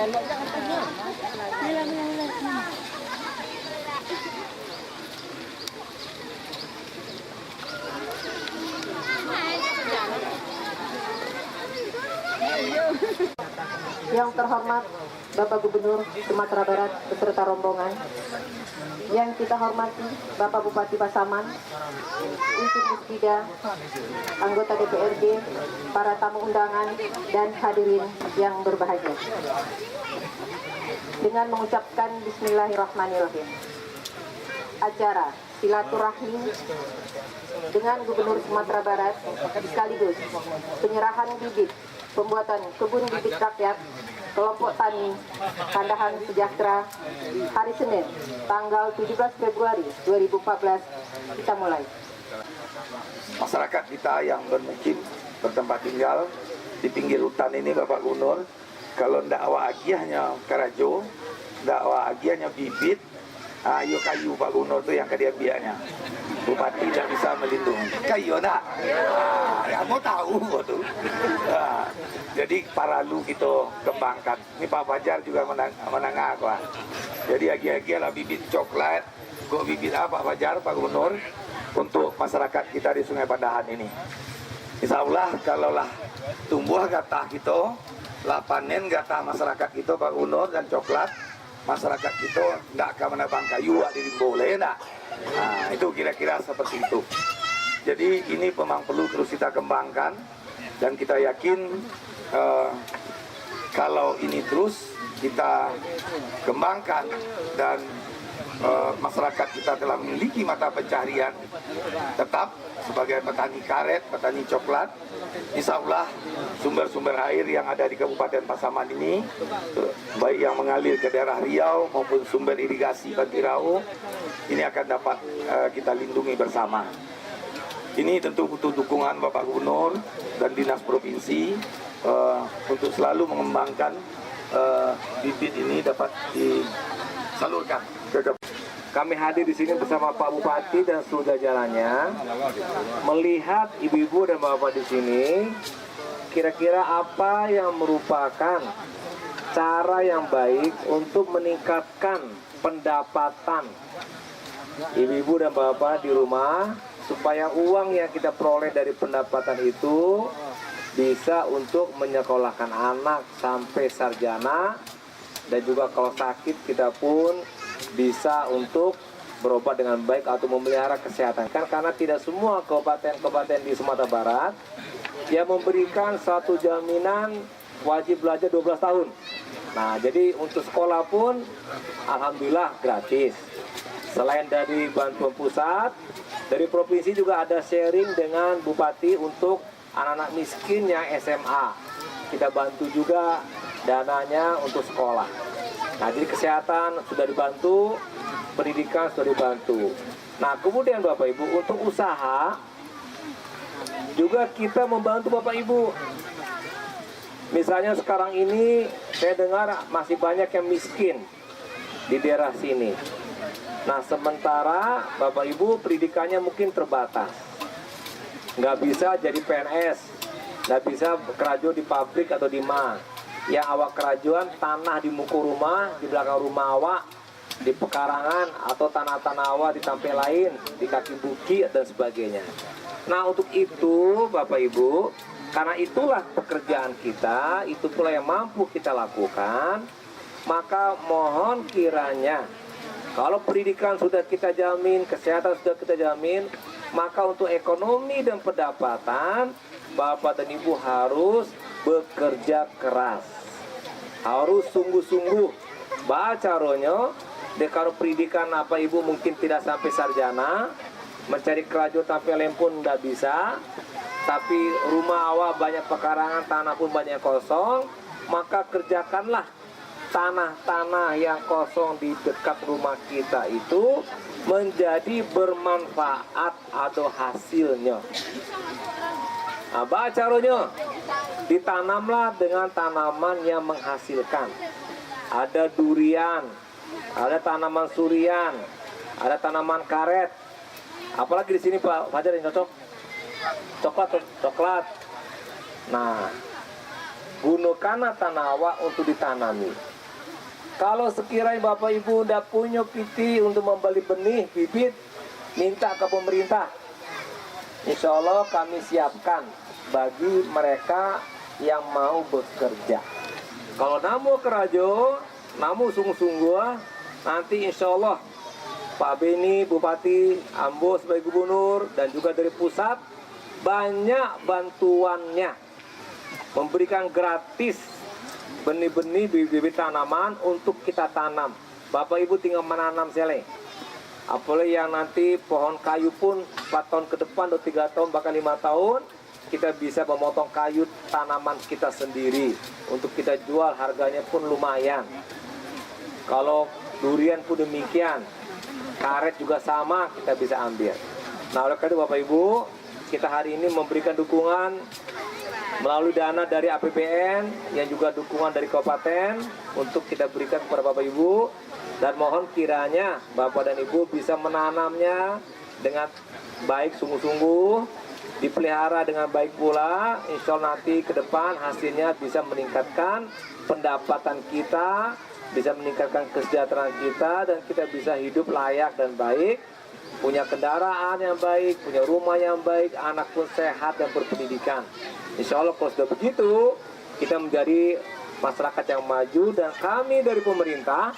Yang terhormat Bapak Gubernur Sumatera Barat beserta rombongan, yang kita hormati Bapak Bupati Pasaman, Unsur Musbida, anggota DPRD, para tamu undangan, dan hadirin yang berbahagia. Dengan mengucapkan Bismillahirrahmanirrahim, acara silaturahmi dengan Gubernur Sumatera Barat sekaligus penyerahan bibit pembuatan kebun bibit rakyat kelompok tani Kandahan Sejahtera hari Senin tanggal 17 Februari 2014 kita mulai. Masyarakat kita yang bermukim bertempat tinggal di pinggir hutan ini, Bapak Gubernur, kalau ndak awak agiahnya karajo, ndak awak agiahnya bibit, ayo kayu Pak Gubernur itu yang kedia biaknya. Bupati tidak bisa melindungi. Kayu nak? Ya mau tahu tuh. Jadi paralu kita kembangkan. Ini Pak Fajar juga menengah kok. Jadi agi-agi lah bibit coklat, kok bibit apa Pak Fajar, Pak Gubernur, untuk masyarakat kita di Sungai Pandahan ini. Insya Allah kalaulah tumbuh gatah kita, lah panen gatah masyarakat kita Pak Gubernur dan coklat, masyarakat kita tidak akan menebang kayu di boleh enggak. Nah, itu kira-kira seperti itu. Jadi ini memang perlu terus kita kembangkan dan kita yakin kalau ini terus kita kembangkan dan masyarakat kita telah memiliki mata pencaharian tetap sebagai petani karet, petani coklat, insya Allah sumber-sumber air yang ada di Kabupaten Pasaman ini, baik yang mengalir ke daerah Riau maupun sumber irigasi Bantirau, ini akan dapat kita lindungi bersama. Ini tentu butuh dukungan Bapak Gubernur dan Dinas Provinsi untuk selalu mengembangkan bibit ini dapat disalurkan. Kami hadir di sini bersama Pak Bupati dan seluruh jajarannya, melihat ibu-ibu dan bapak di sini, kira-kira apa yang merupakan cara yang baik untuk meningkatkan pendapatan ibu-ibu dan bapak di rumah, supaya uang yang kita peroleh dari pendapatan itu bisa untuk menyekolahkan anak sampai sarjana, dan juga kalau sakit kita pun bisa untuk berobat dengan baik atau memelihara kesehatan. Karena tidak semua kabupaten-kabupaten di Sumatera Barat yang memberikan satu jaminan wajib belajar 12 tahun. Nah, jadi untuk sekolah pun alhamdulillah gratis. Selain dari bantuan pusat, dari provinsi juga ada sharing dengan Bupati untuk anak-anak miskin yang SMA. Kita bantu juga dananya untuk sekolah. Nah, jadi kesehatan sudah dibantu, pendidikan sudah dibantu. Nah, kemudian Bapak Ibu, untuk usaha juga kita membantu Bapak Ibu. Misalnya sekarang ini saya dengar masih banyak yang miskin di daerah sini. Nah, sementara Bapak Ibu pendidikannya mungkin terbatas, nggak bisa jadi PNS, nggak bisa kerja di pabrik atau di mana. Yang awak kerajuan tanah di muka rumah, di belakang rumah awak, di pekarangan atau tanah-tanah awak di tempat lain, di kaki bukit dan sebagainya. Nah, untuk itu Bapak Ibu, karena itulah pekerjaan kita, itu pula yang mampu kita lakukan, maka mohon kiranya kalau pendidikan sudah kita jamin, kesehatan sudah kita jamin, maka untuk ekonomi dan pendapatan Bapak dan Ibu harus bekerja keras, harus sungguh-sungguh. Baca ronyo, kalau pendidikan apa Ibu mungkin tidak sampai sarjana, mencari kerja tapi lem pun tidak bisa, tapi rumah awak banyak pekarangan, tanah pun banyak kosong, maka kerjakanlah tanah-tanah yang kosong di dekat rumah kita itu menjadi bermanfaat atau hasilnya. Nah, baca ronyo, ditanamlah dengan tanaman yang menghasilkan. Ada durian, ada tanaman surian, ada tanaman karet. Apalagi di sini Pak Fajar yang cocok? Coklat. Nah, gunakan tanah awak untuk ditanami. Kalau sekiranya Bapak Ibu tidak punya PT untuk membeli benih, bibit, minta ke pemerintah. Insya Allah kami siapkan bagi mereka yang mau bekerja. Kalau namu kerajo, namu sungguh-sungguh, nanti insya Allah Pak Beni, Bupati, Ambo sebagai gubernur, dan juga dari pusat, banyak bantuannya. Memberikan gratis benih-benih, bibit tanaman untuk kita tanam. Bapak Ibu tinggal menanam sele. Apalagi yang nanti pohon kayu pun 4 tahun ke depan, atau 3 tahun, bahkan 5 tahun, kita bisa memotong kayu tanaman kita sendiri. Untuk kita jual harganya pun lumayan. Kalau durian pun demikian, karet juga sama, kita bisa ambil. Nah, oleh karena itu Bapak Ibu, kita hari ini memberikan dukungan melalui dana dari APBN yang juga dukungan dari kabupaten untuk kita berikan kepada Bapak Ibu, dan mohon kiranya Bapak dan Ibu bisa menanamnya dengan baik, sungguh-sungguh, dipelihara dengan baik pula. Insya Allah nanti ke depan hasilnya bisa meningkatkan pendapatan kita, bisa meningkatkan kesejahteraan kita, dan kita bisa hidup layak dan baik, punya kendaraan yang baik, punya rumah yang baik, anak pun sehat dan berpendidikan. Insya Allah kalau sudah begitu, kita menjadi masyarakat yang maju, dan kami dari pemerintah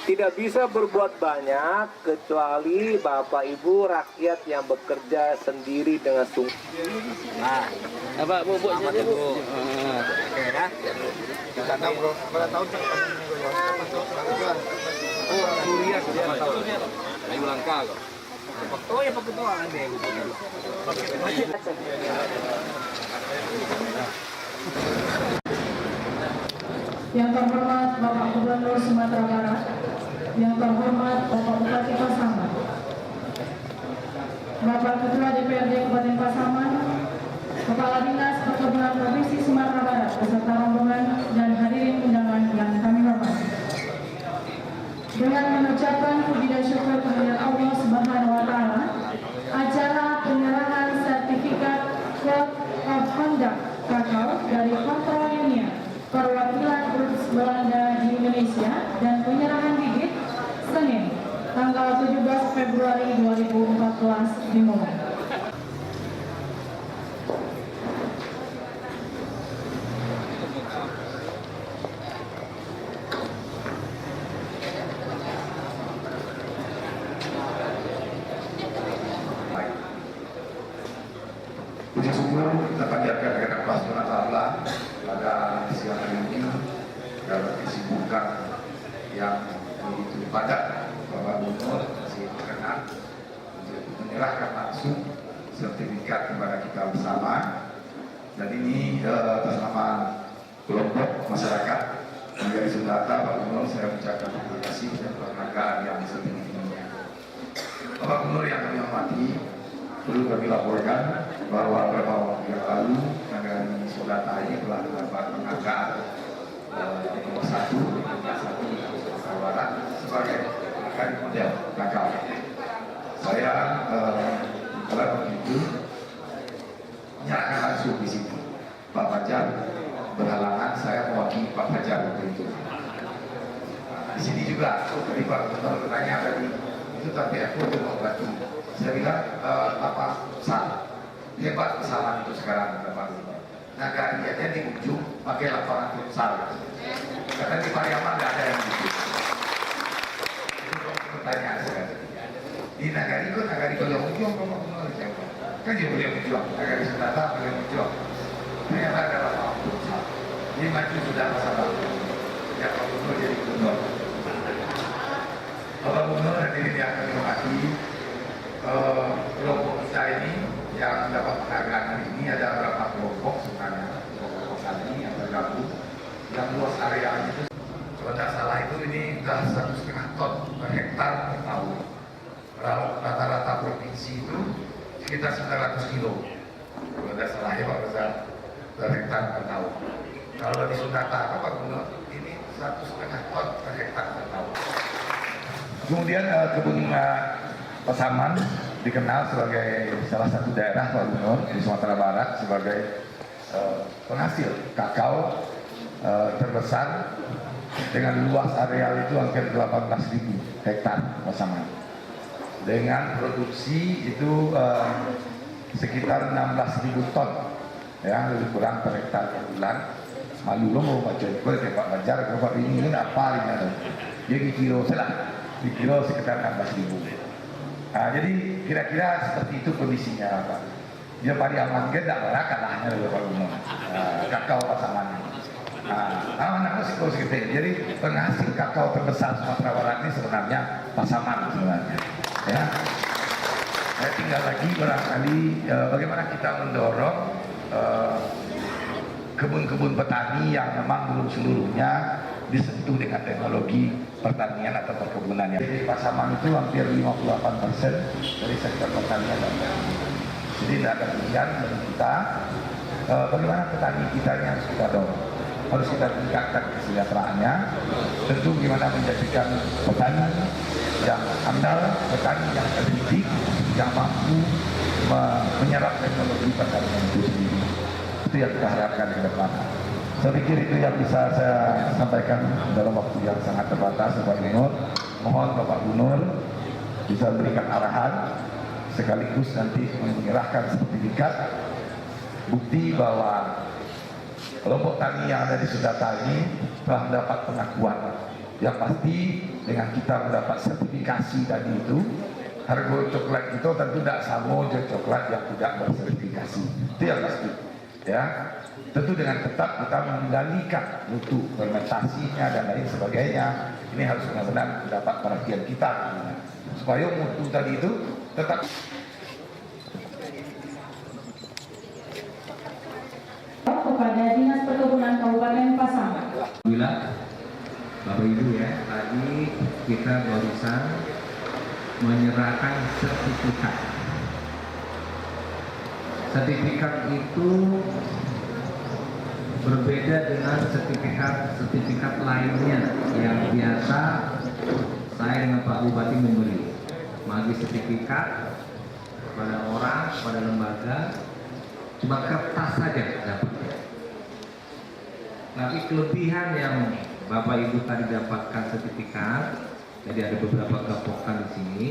tidak bisa berbuat banyak kecuali Bapak Ibu rakyat yang bekerja sendiri dengan sungguh. Nah, apa Bu sini Bu? Oke ya. Tanam berapa tahun? Oh, Surya sudah 4 tahun. Ayo langka kok. Oh ya pakai doang deh Bu. Yang terhormat Bapak Gubernur Sumatera Barat, yang terhormat Bapak Bupati Pasaman, Bapak Ketua DPRD Kabupaten Pasaman, Kepala Dinas Perkebunan Provinsi Sumatera Barat beserta rombongan, dan hadirin undangan yang kami hormati. Dengan mengucapkan puji dan syukur kehadirat Allah Subhanahu wa Ta'ala, acara penyerahan sertifikat Code of Conduct Kakao dari Kontrol Union Perwakilan Roots Belanda di Indonesia dan penyerahan bibit Senin, tanggal 17 Februari 2014 dimulai. Puji syukur kita panjatkan kepada Allah Subhanahu wa Ta'ala pada siang hari ini dalam kesibukan yang begitu padat. Bapak Gubernur masih berkenan untuk menyerahkan langsung sertifikat kepada kita bersama, dan ini atas nama kelompok masyarakat Negari Sundata. Pak Gubernur, saya ucapkan terima kasih dan penghargaan yang setinggi-tingginya. Bapak Gubernur yang kami hormati, perlu kami laporkan bahwa beberapa waktu yang lalu Negari Sundata ini telah mendapat penghargaan nomor 1 Sumatera Barat sebagai penghargaan model kakao. Saya kalau begitu menyerahkan langsung di sini. Pak Fajar berhalangan, saya mewakili Pak Fajar waktu itu. Di sini juga tadi Pak Gubernur bertanya tadi itu, tapi aku mau bantu. Saya bilang apa salah hebat kesalahan itu sekarang Pak Gubernur. Nah, kalian di ujung pakai laporan futsal. Karena di Pariaman nggak ada yang gitu. Itu pertanyaan saya. Di Nagari itu Nagari beliau ujung, kan dia beliau ujung. Nagari Sundata beliau ujung. Ternyata ada laporan futsal. Ini maju sudah masalah. Ya Pak Gubernur jadi gubernur. Bapak Gubernur hadirin yang kami hormati, kelompok kita ini yang mendapat penghargaan hari ini ada beberapa kelompok sebenarnya, kelompok tani yang tergabung, yang luas areanya itu kalau tidak salah itu ini sudah 1,5 ton per hektar per tahun. Rata-rata provinsi itu sekitar 900 kilo. Kalau tidak salah ya Pak Besar, per hektar per tahun. Kalau di Sundata Pak Gubernur ini 1,5 ton per hektar per tahun. Kemudian kebun Pasaman dikenal sebagai salah satu daerah Pak Gubernur di Sumatera Barat sebagai penghasil kakao terbesar dengan luas areal itu hampir 18.000 hektar pasaman. Dengan produksi itu sekitar 16.000 ton, ya, lebih kurang per hektar per bulan. Malu lo mau baca itu Pak Banjar, Bapak ini apa ini? Dia dikira salah, dikira sekitar 16.000. Jadi kira-kira seperti itu kondisinya, Pak. Dia pada aman ke tak berapa kalahnya dari Pak Gubernur. Kakao pasaman. Anak musik seperti. Jadi penghasil kakao terbesar Sumatera Barat ini sebenarnya pasaman sebenarnya. Ya. Saya tinggal lagi barangkali bagaimana kita mendorong kebun-kebun petani yang memang belum seluruhnya disentuh dengan teknologi pertanian atau perkebunan. Jadi pasaman itu hampir 58% dari sektor pertanian dan perkebunan. Jadi tidak ada pilihan bagi kita. Bagaimana petani kita yang harus kita dorong, harus kita tingkatkan kesejahteraannya. Tentu bagaimana menjadikan petani yang andal, petani yang terdidik, yang mampu menyerap teknologi pertanian itu sendiri. Itu yang kita harapkan ke depan. Saya pikir itu yang bisa saya sampaikan dalam waktu yang sangat terbatas, Bapak Gubernur. Mohon Bapak Gubernur bisa berikan arahan sekaligus nanti menyerahkan sertifikat bukti bahwa kelompok tani yang ada di Sudata ini telah mendapat pengakuan. Yang pasti dengan kita mendapat sertifikasi tadi itu, harga coklat itu tentu tidak sama dengan coklat yang tidak bersertifikasi. Itu yang pasti. Ya, tentu dengan tetap kita mengendalikan mutu fermentasinya dan lain sebagainya. Ini harus benar-benar mendapat perhatian kita supaya mutu tadi itu tetap. Kepada Dinas Perkebunan Kabupaten Pasaman. Alhamdulillah, Bapak Ibu ya, tadi kita barusan menyerahkan sertifikat. Sertifikat itu berbeda dengan sertifikat lainnya yang biasa saya dengan Pak Bupati memberi. Bagi sertifikat kepada orang, kepada lembaga, cuma kertas saja dapatnya. Tapi kelebihan yang Bapak Ibu tadi dapatkan sertifikat, jadi ada beberapa gapokkan di sini,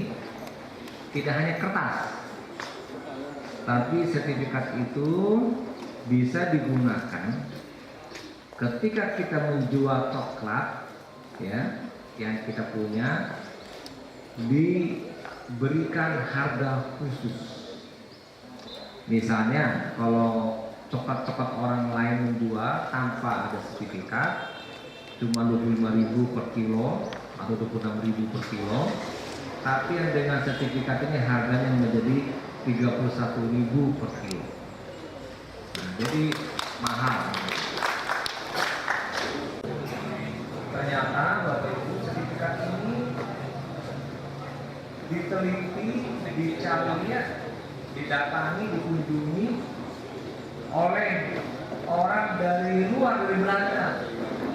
tidak hanya kertas, tapi sertifikat itu bisa digunakan ketika kita menjual coklat, ya, yang kita punya, diberikan harga khusus. Misalnya kalau coklat-coklat orang lain menjual tanpa ada sertifikat cuma 25.000 per kilo atau 26.000 per kilo, tapi yang dengan sertifikat ini harganya menjadi 31.000 per kilo. Nah, jadi mahal. Ternyata Bapak Ibu, sertifikat ini diteliti, dicari, didatangi, dikunjungi oleh orang dari luar, dari Belanda.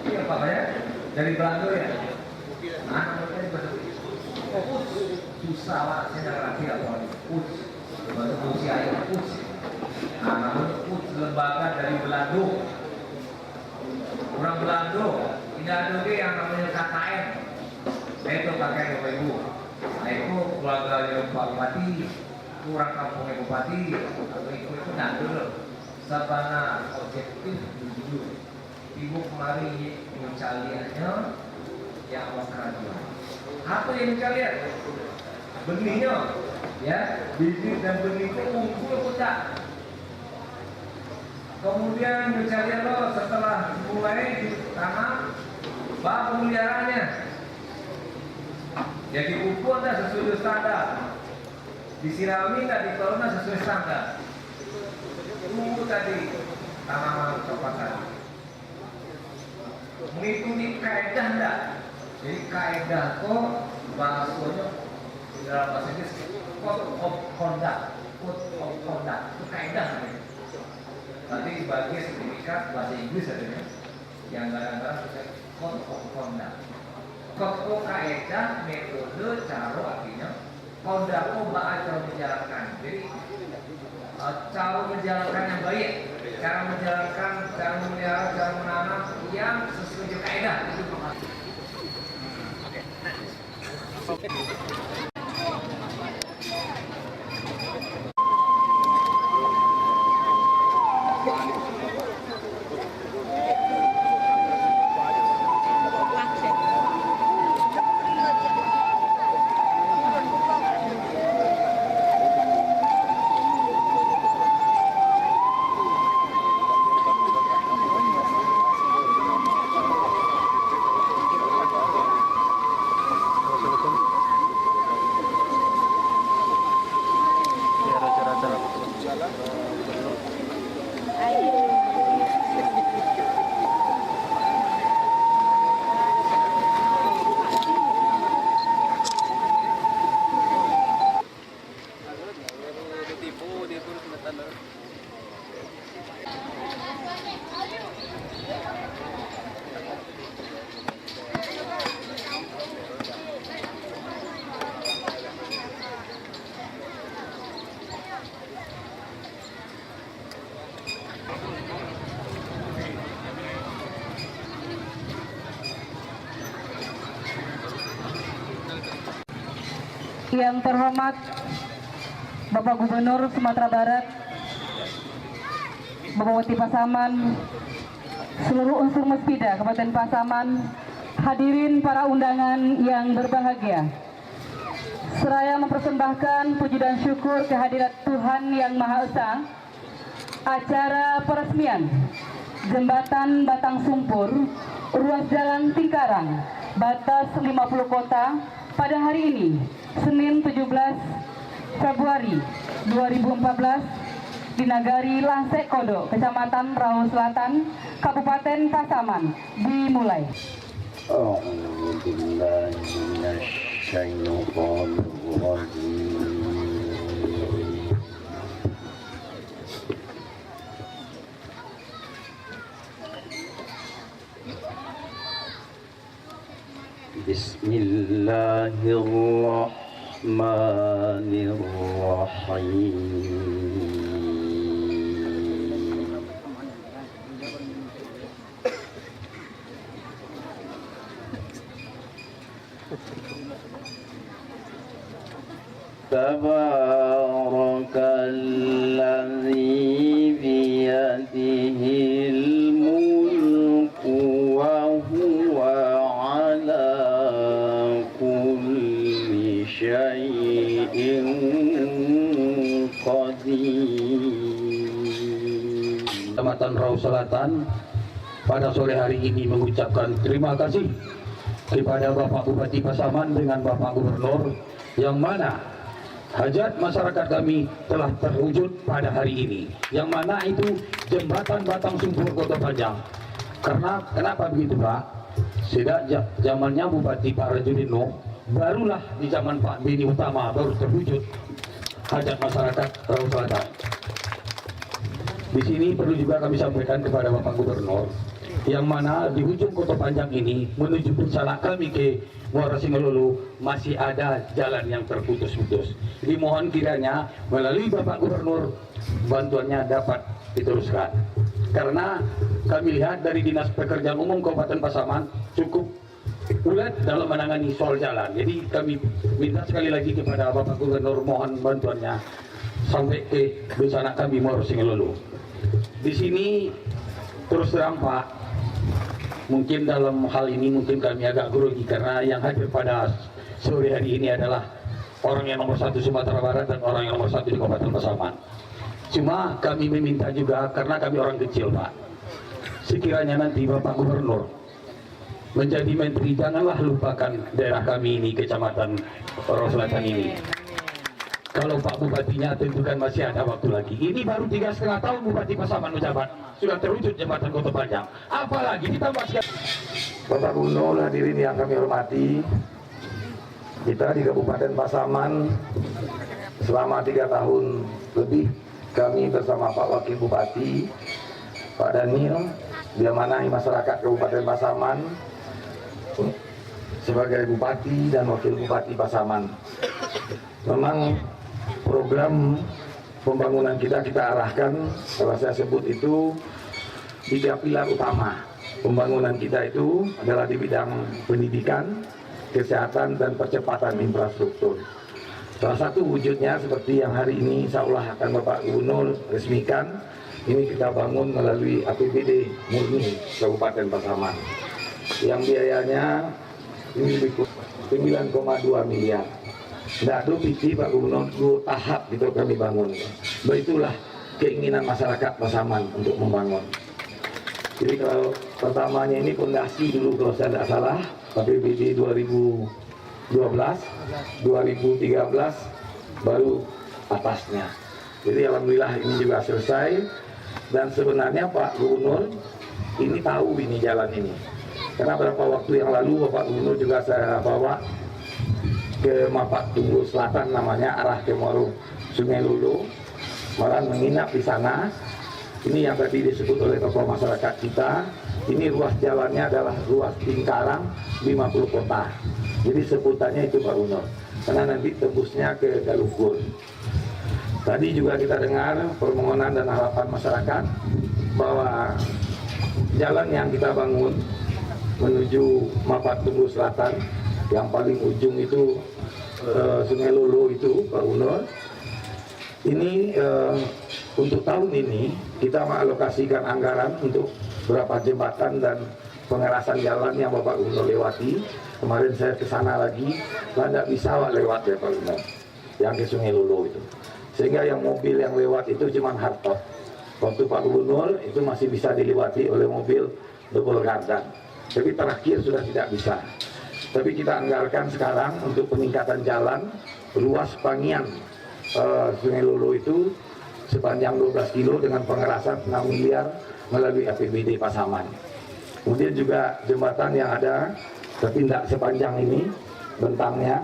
Iya Pak ya, dari Belanda ya. Nah, susah lah, saya nggak ngerti apa ini. Baru usia itu Nah, namanya lembaga dari Belanda. Orang Belanda, tidak ada yang namanya KKN. Itu pakai Bapak Ibu. Nah, itu keluarga Pak Bupati, kurang kampungnya Bupati, atau itu tidak dulu. Sabana objektif jujur. Ibu kemarin mencariannya yang awak kerajaan. Apa yang mencarian? Benihnya, ya, bibit dan benih itu unggul atau tak? Kemudian mencarian lo setelah mulai ditanam, bah pemeliharaannya. Jadi pupuk anda sesuai standar, disirami nggak dikelola sesuai standar. Tunggu tadi tanaman coklat tadi. Mengikuti kaedah enggak? Jadi kaedah kok bahasanya dalam bahasa Inggris code of conduct, itu kaedah namanya. Nanti sebagai sertifikat bahasa Inggris adanya yang kadang-kadang code of conduct. Code of kaedah, metode, cara artinya. Conduct cara menjalankan. Jadi cara menjalankan yang baik, cara menjalankan, cara memelihara, cara menanam yang sesuai dengan kaedah itu. Yang terhormat Bapak Gubernur Sumatera Barat, Bapak Bupati Pasaman, seluruh unsur Muspida Kabupaten Pasaman, hadirin para undangan yang berbahagia. Seraya mempersembahkan puji dan syukur kehadirat Tuhan Yang Maha Esa, acara peresmian Jembatan Batang Sumpur, ruas jalan Tingkarang, batas 50 kota pada hari ini, Senin 17 Februari 2014 di Nagari Langsek Kodo, Kecamatan Rau Selatan, Kabupaten Pasaman, dimulai. Bismillahirrahmanirrahim. Tabarakalladzi biyadihil mulku wa huwa ala kulli syai'in qadir. Kecamatan Rau Selatan pada sore hari ini mengucapkan terima kasih kepada Bapak Bupati Pasaman dengan Bapak Gubernur, yang mana hajat masyarakat kami telah terwujud pada hari ini, yang mana itu jembatan Batang Sumpur Kota Panjang. Karena kenapa begitu Pak? Sejak zamannya Bupati Pak Rajudino, barulah di zaman Pak Beni Utama baru terwujud hajat masyarakat Rau Selatan. Di sini perlu juga kami sampaikan kepada Bapak Gubernur, yang mana di ujung Kota Panjang ini menuju bencana kami ke Muara Singalulu masih ada jalan yang terputus-putus. Jadi mohon kiranya melalui Bapak Gubernur bantuannya dapat diteruskan. Karena kami lihat dari Dinas Pekerjaan Umum Kabupaten Pasaman cukup ulet dalam menangani soal jalan. Jadi kami minta sekali lagi kepada Bapak Gubernur mohon bantuannya sampai ke bencana kami Muara Singalulu. Di sini terus terang Pak, mungkin dalam hal ini mungkin kami agak grogi karena yang hadir pada sore hari ini adalah orang yang nomor 1 Sumatera Barat dan orang yang nomor 1 di Kabupaten Pasaman. Cuma kami meminta juga karena kami orang kecil Pak, sekiranya nanti Bapak Gubernur menjadi menteri janganlah lupakan daerah kami ini, Kecamatan Rau Selatan ini. Kalau Pak Bupatinya tentukan masih ada waktu lagi. Ini baru 3,5 tahun Bupati Pasaman menjabat, sudah terwujud jembatan Kota Panjang. Apalagi ditambah sekali. Bapak Gubernur, hadirin yang kami hormati, kita di Kabupaten Pasaman selama 3 tahun lebih kami bersama Pak Wakil Bupati, Pak Daniel, diamanai masyarakat Kabupaten Pasaman sebagai Bupati dan Wakil Bupati Pasaman. Memang program pembangunan kita arahkan, kalau saya sebut itu 3 pilar utama. Pembangunan kita itu adalah di bidang pendidikan, kesehatan dan percepatan infrastruktur. Salah satu wujudnya seperti yang hari ini insya Allah akan Bapak Gubernur resmikan, ini kita bangun melalui APBD murni Kabupaten Pasaman yang biayanya ini 9,2 miliar. Tidak ada PT Pak Gubernur, 2 tahap gitu kami bangun. Begitulah keinginan masyarakat Pasaman untuk membangun. Jadi kalau pertamanya ini pondasi dulu kalau saya tidak salah, APBD 2012, 2013 baru atasnya. Jadi alhamdulillah ini juga selesai. Dan sebenarnya Pak Gubernur ini tahu ini jalan ini. Karena beberapa waktu yang lalu Bapak Gubernur juga saya bawa ke Mapak Tunggul Selatan namanya, arah ke Muaro Sungai Lulu, malah menginap di sana. Ini yang tadi disebut oleh tokoh masyarakat kita, ini ruas jalannya adalah ruas lingkaran 50 kota. Jadi sebutannya itu Pak Gubernur, karena nanti tembusnya ke Galungkur. Tadi juga kita dengar permohonan dan harapan masyarakat bahwa jalan yang kita bangun menuju Mapak Tunggul Selatan, yang paling ujung itu Sungai Lulu itu Pak Gubernur. Ini untuk tahun ini kita mengalokasikan anggaran untuk beberapa jembatan dan pengerasan jalan yang Bapak Gubernur lewati. Kemarin saya ke sana lagi, tidak bisa lewat ya Pak Gubernur, yang ke Sungai Lulu itu. Sehingga yang mobil yang lewat itu cuma hardtop. Waktu Pak Gubernur itu masih bisa dilewati oleh mobil double gardan. Tapi terakhir sudah tidak bisa. Tapi kita anggarkan sekarang untuk peningkatan jalan ruas Pangian Sungai Lulu itu sepanjang 12 kilo dengan pengerasan 6 miliar melalui APBD Pasaman. Kemudian juga jembatan yang ada tapi tidak sepanjang ini bentangnya,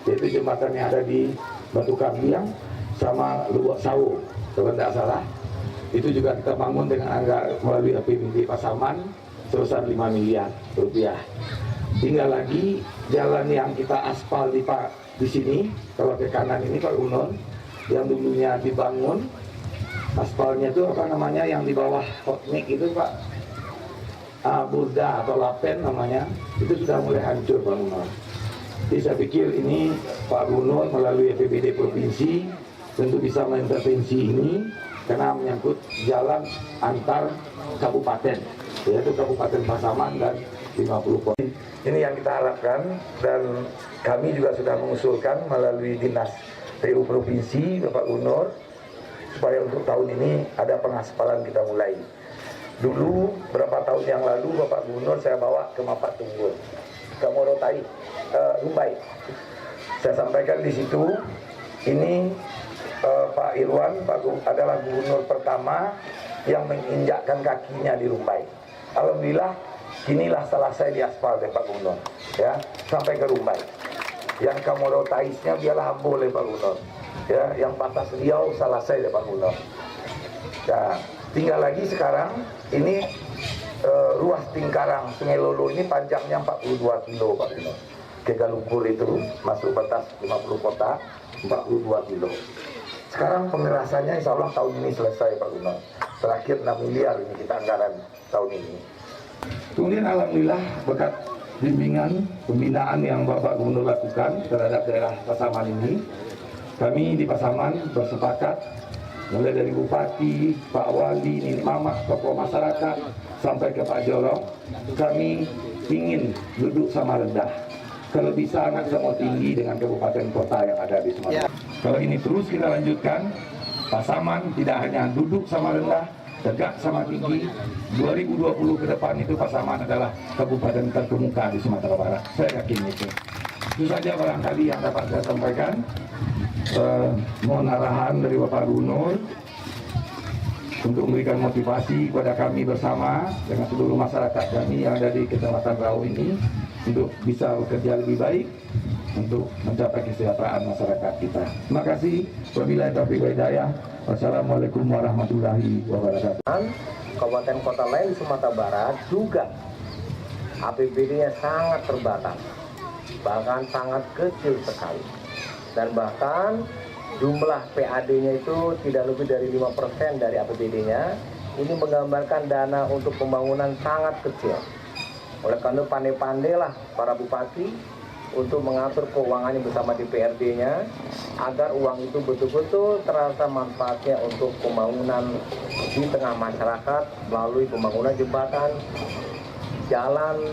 yaitu jembatan yang ada di Batu Kambiang sama Lubuk Sawo kalau tidak salah. Itu juga kita bangun dengan anggaran melalui APBD Pasaman sebesar 5 miliar rupiah. Tinggal lagi jalan yang kita aspal di sini, kalau ke kanan ini Pak Gubernur, yang dulunya dibangun, aspalnya itu apa namanya, yang di bawah hotnik itu Pak, Burda atau Lapen namanya, itu sudah mulai hancur Pak Gubernur. Jadi saya pikir ini Pak Gubernur melalui APBD Provinsi tentu bisa mengintervensi ini, karena menyangkut jalan antar kabupaten, yaitu Kabupaten Pasaman dan 50 kota. Ini yang kita harapkan, dan kami juga sudah mengusulkan melalui Dinas PU Provinsi Bapak Gubernur supaya untuk tahun ini ada pengaspalan kita mulai. Dulu berapa tahun yang lalu Bapak Gubernur saya bawa ke Mapak Tunggul, ke Morotai, Rumbai. Saya sampaikan di situ, ini Pak Irwan adalah gubernur pertama yang menginjakkan kakinya di Rumbai. Alhamdulillah, inilah selesai di aspal Pak Gubernur, ya, sampai ke Rumbai. Yang Kamorotaisnya biarlah boleh Pak Gubernur, ya, yang Batas Riau selesai Pak Gubernur. Ya, tinggal lagi sekarang ini ruas lingkaran Sungai Lulu ini panjangnya 42 kilo Pak Gubernur. Ke Galungkur itu masuk batas 50 kota 42 kilo. Sekarang pengerasannya insya Allah tahun ini selesai Pak Gubernur. Terakhir 6 miliar ini kita anggaran tahun ini. Kemudian alhamdulillah berkat bimbingan pembinaan yang Bapak Gubernur lakukan terhadap daerah Pasaman ini, kami di Pasaman bersepakat mulai dari Bupati, Pak Wali, Nenek Mamak, tokoh masyarakat sampai ke Pak Jorok, kami ingin duduk sama rendah. Kalau bisa anak sama tinggi dengan kabupaten kota yang ada di Sumatera. Kalau ini terus kita lanjutkan, Pasaman tidak hanya duduk sama rendah, tegak sama tinggi. 2020 ke depan itu Pasaman adalah kabupaten terkemuka di Sumatera Barat. Saya yakin itu. Itu saja barangkali yang dapat saya sampaikan. Mohon arahan dari Bapak Gubernur untuk memberikan motivasi kepada kami bersama dengan seluruh masyarakat kami yang ada di Kecamatan Rau ini untuk bisa bekerja lebih baik untuk mencapai kesejahteraan masyarakat kita. Terima kasih. Wabillahi taufiq wal hidayah. Wassalamualaikum warahmatullahi wabarakatuh. Kabupaten kota lain di Sumatera Barat juga APBD-nya sangat terbatas, bahkan sangat kecil sekali, dan bahkan jumlah PAD-nya itu tidak lebih dari 5% dari APBD-nya. Ini menggambarkan dana untuk pembangunan sangat kecil. Oleh karena pandai-pandailah para bupati untuk mengatur keuangannya bersama DPRD-nya agar uang itu betul-betul terasa manfaatnya untuk pembangunan di tengah masyarakat melalui pembangunan jembatan, jalan,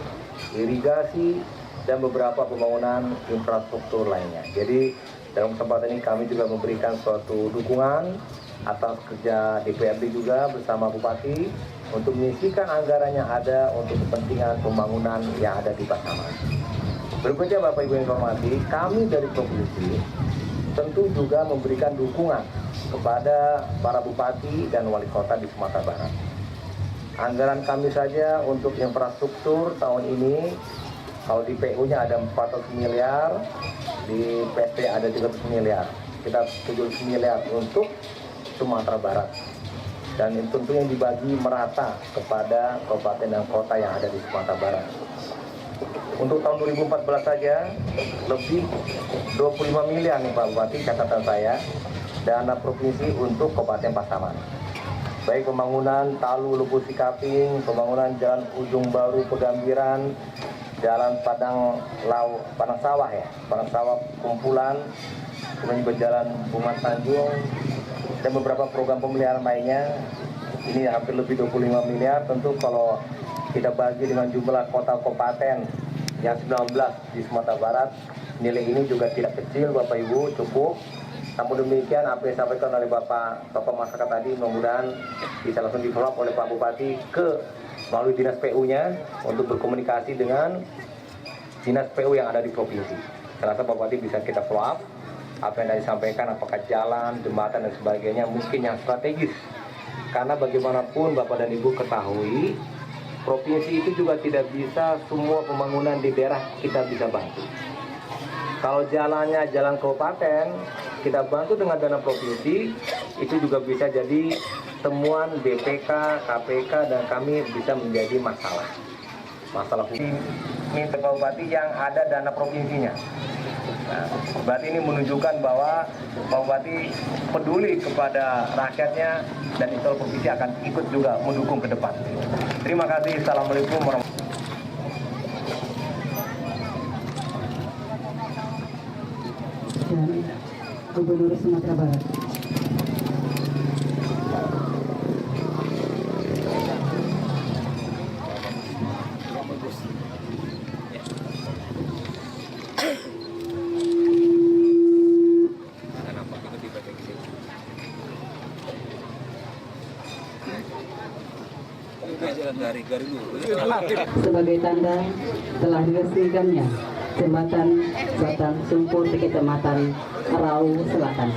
irigasi, dan beberapa pembangunan infrastruktur lainnya. Jadi dalam kesempatan ini kami juga memberikan suatu dukungan atas kerja DPRD juga bersama Bupati untuk menyisihkan anggaran yang ada untuk kepentingan pembangunan yang ada di Pasaman. Berikutnya Bapak Ibu yang hormati, kami dari Provinsi tentu juga memberikan dukungan kepada para Bupati dan Wali Kota di Sumatera Barat. Anggaran kami saja untuk infrastruktur tahun ini, kalau di PU-nya ada 400 miliar, di PT ada 300 miliar. Kita 700 miliar untuk Sumatera Barat. Dan tentunya dibagi merata kepada kabupaten dan kota yang ada di Sumatera Barat. Untuk tahun 2014 saja, lebih 25 miliar nih Pak Bupati, catatan saya, dana provinsi untuk Kabupaten Pasaman. Baik pembangunan Talu Lubu Sikaping, pembangunan Jalan Ujung Baru Pegambiran, Jalan Padang Sawah ya, Padang Sawah Kumpulan, kemudian juga Jalan Bunga Tanjung, dan beberapa program pemeliharaan lainnya. Ini hampir lebih 25 miliar. Tentu kalau kita bagi dengan jumlah kota kabupaten yang 19 di Sumatera Barat, nilai ini juga tidak kecil Bapak Ibu, cukup. Namun demikian apa yang disampaikan oleh Bapak tokoh masyarakat tadi mudah-mudahan bisa langsung di-follow up oleh Pak Bupati melalui dinas PU-nya untuk berkomunikasi dengan dinas PU yang ada di provinsi. Saya rasa Pak Bupati bisa kita follow up apa yang tadi disampaikan, apakah jalan, jembatan dan sebagainya mungkin yang strategis. Karena bagaimanapun Bapak dan Ibu ketahui, provinsi itu juga tidak bisa semua pembangunan di daerah kita bisa bantu. Kalau jalannya jalan kabupaten, kita bantu dengan dana provinsi, itu juga bisa jadi temuan BPK, KPK, dan kami bisa menjadi masalah hukum. Minta Pak Bupati yang ada dana provinsinya. Nah, berarti ini menunjukkan bahwa Pak Bupati peduli kepada rakyatnya dan itu provinsi akan ikut juga mendukung ke depan. Terima kasih. Assalamualaikum warahmatullahi wabarakatuh. Gubernur Sumatera Barat. Sebagai tanda telah diresmikannya jembatan Batang Sumpur di Kecamatan Rau Selatan.